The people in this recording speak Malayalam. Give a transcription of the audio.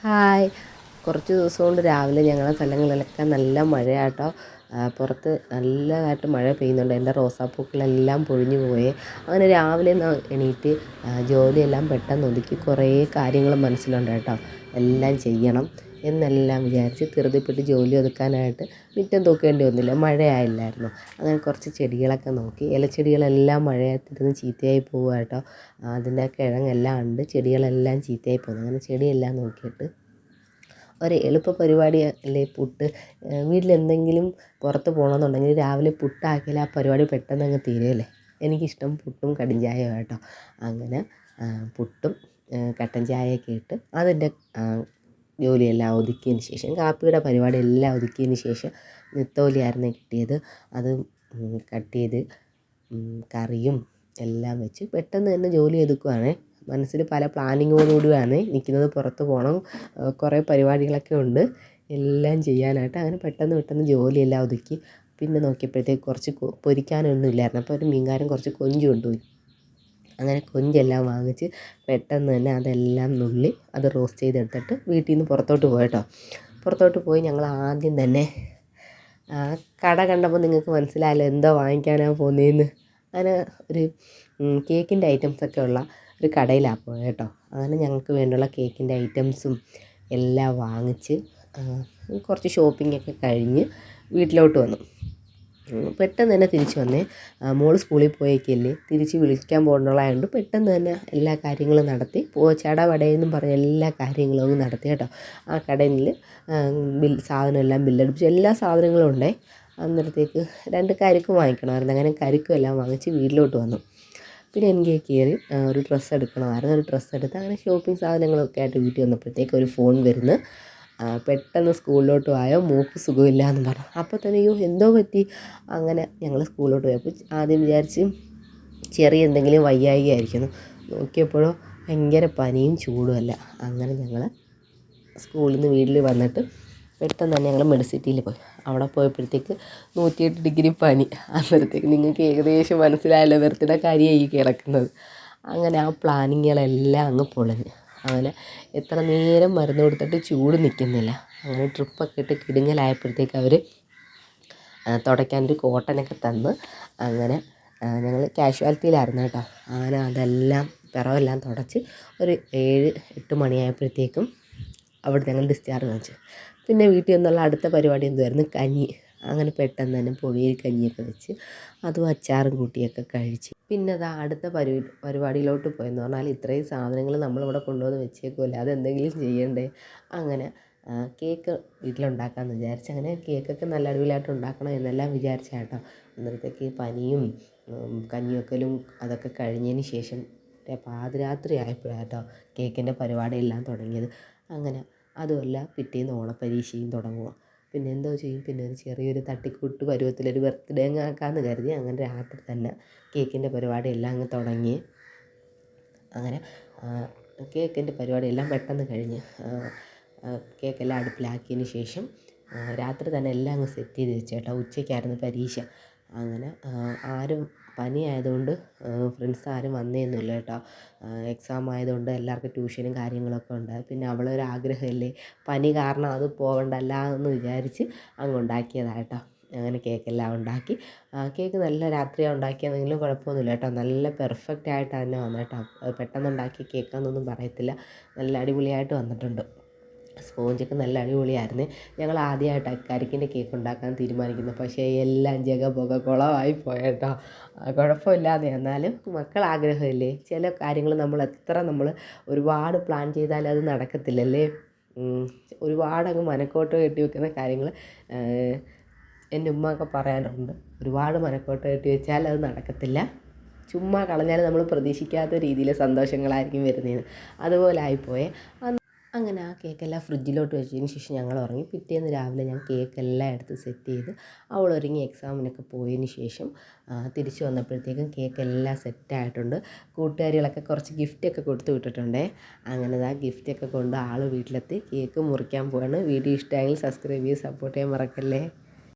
ഹായ്. കുറച്ച് ദിവസം കൊണ്ട് രാവിലെ ഞങ്ങളുടെ സ്ഥലങ്ങളിലൊക്കെ നല്ല മഴയാട്ടോ. പുറത്ത് നല്ലതായിട്ട് മഴ പെയ്യുന്നുണ്ട്. എൻ്റെ റോസാപ്പൂക്കളെല്ലാം പൊഴിഞ്ഞു പോയേ. അങ്ങനെ രാവിലെ എണീറ്റ് ജോലിയെല്ലാം പെട്ടെന്ന് ഒതുക്കി കുറേ കാര്യങ്ങൾ മനസ്സിലുണ്ട് കേട്ടോ. എല്ലാം ചെയ്യണം എന്നെല്ലാം വിചാരിച്ച് ധൃതിപ്പെട്ട് ജോലി ഒതുക്കാനായിട്ട് മുറ്റം തൂക്കേണ്ടി വന്നില്ല, മഴയായില്ലായിരുന്നു. അങ്ങനെ കുറച്ച് ചെടികളൊക്കെ നോക്കി. ഇലച്ചെടികളെല്ലാം മഴയത്തിരുന്ന് ചീത്തയായി പോവുക കേട്ടോ. അതിൻ്റെ കിഴങ്ങെല്ലാം ഉണ്ട്, ചെടികളെല്ലാം ചീത്തയായി പോകുന്നു. അങ്ങനെ ചെടിയെല്ലാം നോക്കിയിട്ട് ഒരു എളുപ്പ പരിപാടി അല്ലേ പുട്ട്. വീട്ടിലെന്തെങ്കിലും പുറത്ത് പോകണമെന്നുണ്ടെങ്കിൽ രാവിലെ പുട്ടാക്കിയാൽ ആ പരിപാടി പെട്ടെന്ന് അങ്ങ് തീരുമല്ലേ. എനിക്കിഷ്ടം പുട്ടും കടും ചായയും കേട്ടോ. അങ്ങനെ പുട്ടും കട്ടൻ ചായയൊക്കെ ഇട്ട് അതിൻ്റെ ജോലിയെല്ലാം ഒതുക്കിയതിന് ശേഷം, കാപ്പിയുടെ പരിപാടി എല്ലാം ഒതുക്കിയതിന് ശേഷം നെത്തോലിയായിരുന്നു കിട്ടിയത്. അത് കട്ട് ചെയ്ത് കറിയും എല്ലാം വെച്ച് പെട്ടെന്ന് തന്നെ ജോലി ഒതുക്കുവാണ്. മനസ്സിൽ പല പ്ലാനിങ്ങോടുകൂടിയാണ് നിൽക്കുന്നത്. പുറത്ത് പോകണം, കുറേ പരിപാടികളൊക്കെ ഉണ്ട് എല്ലാം ചെയ്യാനായിട്ട്. അങ്ങനെ പെട്ടെന്ന് ജോലിയെല്ലാം ഒതുക്കി. പിന്നെ നോക്കിയപ്പോഴത്തേക്ക് കുറച്ച് പൊരിക്കാനൊന്നും ഇല്ലായിരുന്നു. അപ്പോൾ ഒരു മീൻകാരൻ കുറച്ച് കൊഞ്ച് കൊണ്ടുപോയി. അങ്ങനെ കൊഞ്ചെല്ലാം വാങ്ങിച്ച് പെട്ടെന്ന് തന്നെ അതെല്ലാം നുള്ളി അത് റോസ്റ്റ് ചെയ്തെടുത്തിട്ട് വീട്ടിൽ നിന്ന് പുറത്തോട്ട് പോയിട്ടോ. പുറത്തോട്ട് പോയി ഞങ്ങൾ ആദ്യം തന്നെ കട കണ്ടപ്പോൾ നിങ്ങൾക്ക് മനസ്സിലായല്ലോ എന്തോ വാങ്ങിക്കാനാണ് പോകുന്നതെന്ന്. അങ്ങനെ ഒരു കേക്കിൻ്റെ ഐറ്റംസൊക്കെ ഉള്ള ഒരു കടയിലാണ് പോയത് കേട്ടോ. അങ്ങനെ ഞങ്ങൾക്ക് വേണ്ടിയുള്ള കേക്കിൻ്റെ ഐറ്റംസും എല്ലാം വാങ്ങിച്ച് കുറച്ച് ഷോപ്പിങ്ങൊക്കെ കഴിഞ്ഞ് വീട്ടിലോട്ട് വന്നു. പെട്ടെന്ന് തന്നെ തിരിച്ച് വന്നേ. മോള് സ്കൂളിൽ പോയേക്കല്ലേ, തിരിച്ച് വിളിക്കാൻ പോകേണ്ടതായതുകൊണ്ട് പെട്ടെന്ന് തന്നെ എല്ലാ കാര്യങ്ങളും നടത്തി. ചടവടയെന്നും പറഞ്ഞ എല്ലാ കാര്യങ്ങളും അങ്ങ് നടത്തി കേട്ടോ. ആ കടയിൽ സാധനം എല്ലാം ബില്ലടിപ്പിച്ചു. എല്ലാ സാധനങ്ങളും ഉണ്ടേ. അന്നേരത്തേക്ക് 2 കരിക്ക് വാങ്ങിക്കണമായിരുന്നു. അങ്ങനെ കരിക്കും എല്ലാം വാങ്ങിച്ച് വീട്ടിലോട്ട് വന്നു. പിന്നെ എനിക്ക് കയറി ഒരു ഡ്രസ്സ് എടുക്കണമായിരുന്നു. ഒരു ഡ്രസ്സ് എടുത്ത് അങ്ങനെ ഷോപ്പിംഗ് സാധനങ്ങളൊക്കെ ആയിട്ട് വീട്ടിൽ വന്നപ്പോഴത്തേക്ക് ഒരു ഫോൺ വരുന്നു. പെട്ടെന്ന് സ്കൂളിലോട്ട് പോയോ, മോൾക്ക് സുഖമില്ല എന്ന് പറഞ്ഞു. അപ്പോൾ തന്നെ എന്തോ പറ്റി. അങ്ങനെ ഞങ്ങൾ സ്കൂളിലോട്ട് പോയപ്പോൾ ആദ്യം വിചാരിച്ച് ചെറിയ എന്തെങ്കിലും വയ്യായ്ക ആയിരിക്കുന്നു. നോക്കിയപ്പോഴോ ഭയങ്കര പനിയും ചൂടുമല്ല. അങ്ങനെ ഞങ്ങൾ സ്കൂളിൽ നിന്ന് വീട്ടിൽ വന്നിട്ട് പെട്ടെന്ന് തന്നെ ഞങ്ങൾ മെഡിസിറ്റിയിൽ പോയി. അവിടെ പോയപ്പോഴത്തേക്ക് 108 ഡിഗ്രി പനി. അന്നേരത്തേക്ക് നിങ്ങൾക്ക് ഏകദേശം മനസ്സിലായല്ലോ ബർത്ത്ഡേ കാര്യമായി കിടക്കുന്നത്. അങ്ങനെ ആ പ്ലാനിങ്ങുകളെല്ലാം അങ്ങ് പൊളിഞ്ഞ്. അങ്ങനെ എത്ര നേരം മരുന്ന് കൊടുത്തിട്ട് ചൂട് നിൽക്കുന്നില്ല. അങ്ങനെ ട്രിപ്പൊക്കെ ഇട്ട് കിടുങ്ങലായപ്പോഴത്തേക്ക് അവർ തുടയ്ക്കാനൊരു കോട്ടനൊക്കെ തന്ന്. അങ്ങനെ ഞങ്ങൾ കാഷ്വാലിറ്റിയിലായിരുന്നു കേട്ടോ. അങ്ങനെ അതെല്ലാം പിറവെല്ലാം തുടച്ച് ഒരു 7-8 മണിയായപ്പോഴത്തേക്കും അവിടെ ഞങ്ങൾ ഡിസ്ചാർജ് വാങ്ങിച്ചു. പിന്നെ വീട്ടിൽ നിന്നുള്ള അടുത്ത പരിപാടി എന്തുമായിരുന്നു, കഞ്ഞി. അങ്ങനെ പെട്ടെന്ന് തന്നെ പൊടിയരി കഞ്ഞിയൊക്കെ വെച്ച് അതും അച്ചാറും കൂട്ടിയൊക്കെ കഴിച്ച് പിന്നെ അതാ അടുത്ത പരിപാടിയിലോട്ട് പോയെന്ന് പറഞ്ഞാൽ ഇത്രയും സാധനങ്ങൾ നമ്മളിവിടെ കൊണ്ടുവന്ന് വെച്ചേക്കുമല്ലേ, അതെന്തെങ്കിലും ചെയ്യണ്ടേ. അങ്ങനെ കേക്ക് വീട്ടിലുണ്ടാക്കാമെന്ന് വിചാരിച്ച് അങ്ങനെ കേക്കൊക്കെ നല്ല അടിപൊളിയായിട്ട് ഉണ്ടാക്കണം എന്നെല്ലാം വിചാരിച്ചാട്ടോ. അന്നേരത്തേക്ക് പനിയും കഞ്ഞിവെക്കലും അതൊക്കെ കഴിഞ്ഞതിന് ശേഷം പാതിരാത്രി ആയപ്പോഴാട്ടോ കേക്കിൻ്റെ പരിപാടിയെല്ലാം തുടങ്ങിയത്. അങ്ങനെ അതുമല്ല പിറ്റേന്ന് ഓണപ്പരീക്ഷയും തുടങ്ങുക. പിന്നെ എന്തോ ചെയ്യും, പിന്നെ ഒരു ചെറിയൊരു തട്ടിക്കൂട്ട് പരുവത്തിലൊരു ബർത്ത്ഡേ അങ്ങ് ആക്കാമെന്ന് കരുതി. അങ്ങനെ രാത്രി തന്നെ കേക്കിൻ്റെ പരിപാടിയെല്ലാം അങ്ങ് തുടങ്ങി. അങ്ങനെ കേക്കിൻ്റെ പരിപാടിയെല്ലാം പെട്ടെന്ന് കഴിഞ്ഞ് കേക്കെല്ലാം അടുപ്പിലാക്കിയതിന് ശേഷം രാത്രി തന്നെ എല്ലാം അങ്ങ് സെറ്റ് ചെയ്ത് വെച്ചു കേട്ടോ. ഉച്ചയ്ക്കായിരുന്നു പരീക്ഷ. അങ്ങനെ ആരും പനി ആയതുകൊണ്ട് ഫ്രണ്ട്സ് ആരും വന്നേന്നുമില്ല കേട്ടോ. എക്സാം ആയതുകൊണ്ട് എല്ലാവർക്കും ട്യൂഷനും കാര്യങ്ങളൊക്കെ ഉണ്ട്. പിന്നെ അവളൊരാഗ്രഹമല്ലേ, പനി കാരണം അത് പോകണ്ടല്ല എന്ന് വിചാരിച്ച് അങ്ങ് ഉണ്ടാക്കിയതാണ് കേട്ടോ. അങ്ങനെ കേക്കെല്ലാം ഉണ്ടാക്കി. കേക്ക് നല്ല രാത്രിയാണ് ഉണ്ടാക്കിയതെങ്കിലും കുഴപ്പമൊന്നുമില്ല കേട്ടോ. നല്ല പെർഫെക്റ്റ് ആയിട്ട് തന്നെ വന്നു കേട്ടോ. പെട്ടെന്ന് ഉണ്ടാക്കിയ കേക്കാണെന്നൊന്നും പറയത്തില്ല, നല്ല അടിപൊളിയായിട്ട് വന്നിട്ടുണ്ട്. സ്പോഞ്ചൊക്കെ നല്ല അടിപൊളിയായിരുന്നു. ഞങ്ങൾ ആദ്യമായിട്ടാണ് കരിക്കിൻ്റെ കേക്ക് ഉണ്ടാക്കാൻ തീരുമാനിക്കുന്നത്. പക്ഷേ എല്ലാം ജഗപൊക കുളമായി പോയേട്ടോ. കുഴപ്പമില്ലാതെ, എന്നാലും മക്കൾ ആഗ്രഹമല്ലേ, ചില കാര്യങ്ങൾ നമ്മൾ ഒരുപാട് പ്ലാൻ ചെയ്താൽ അത് നടക്കത്തില്ലല്ലേ. ഒരുപാടങ്ങ് മനക്കോട്ട് കെട്ടി വെക്കുന്ന കാര്യങ്ങൾ എൻ്റെ ഉമ്മയൊക്കെ പറയാറുണ്ട്. ഒരുപാട് മനക്കോട്ട് കെട്ടി വെച്ചാൽ അത് നടക്കത്തില്ല. ചുമ്മാ കളഞ്ഞാൽ നമ്മൾ പ്രതീക്ഷിക്കാത്ത രീതിയിൽ സന്തോഷങ്ങളായിരിക്കും വരുന്നതെന്ന്. അതുപോലെ ആയിപ്പോയേ. അങ്ങനെ ആ കേക്കെല്ലാം ഫ്രിഡ്ജിലോട്ട് വെച്ചതിന് ശേഷം ഞങ്ങൾ ഉറങ്ങി. പിറ്റേന്ന് രാവിലെ ഞാൻ കേക്കെല്ലാം എടുത്ത് സെറ്റ് ചെയ്ത് അവളൊരുങ്ങി എക്സാമിനൊക്കെ പോയതിന് ശേഷം തിരിച്ച് വന്നപ്പോഴത്തേക്കും കേക്കെല്ലാം സെറ്റായിട്ടുണ്ട്. കൂട്ടുകാരികളൊക്കെ കുറച്ച് ഗിഫ്റ്റൊക്കെ കൊടുത്ത് വിട്ടിട്ടുണ്ടേ. അങ്ങനെ ആ ഗിഫ്റ്റൊക്കെ കൊണ്ട് ആൾ വീട്ടിലെത്തി കേക്ക് മുറിക്കാൻ പോവാണ്. വീഡിയോ ഇഷ്ടമായെങ്കിൽ സബ്സ്ക്രൈബ് ചെയ്ത് സപ്പോർട്ട് ചെയ്യാൻ മറക്കല്ലേ.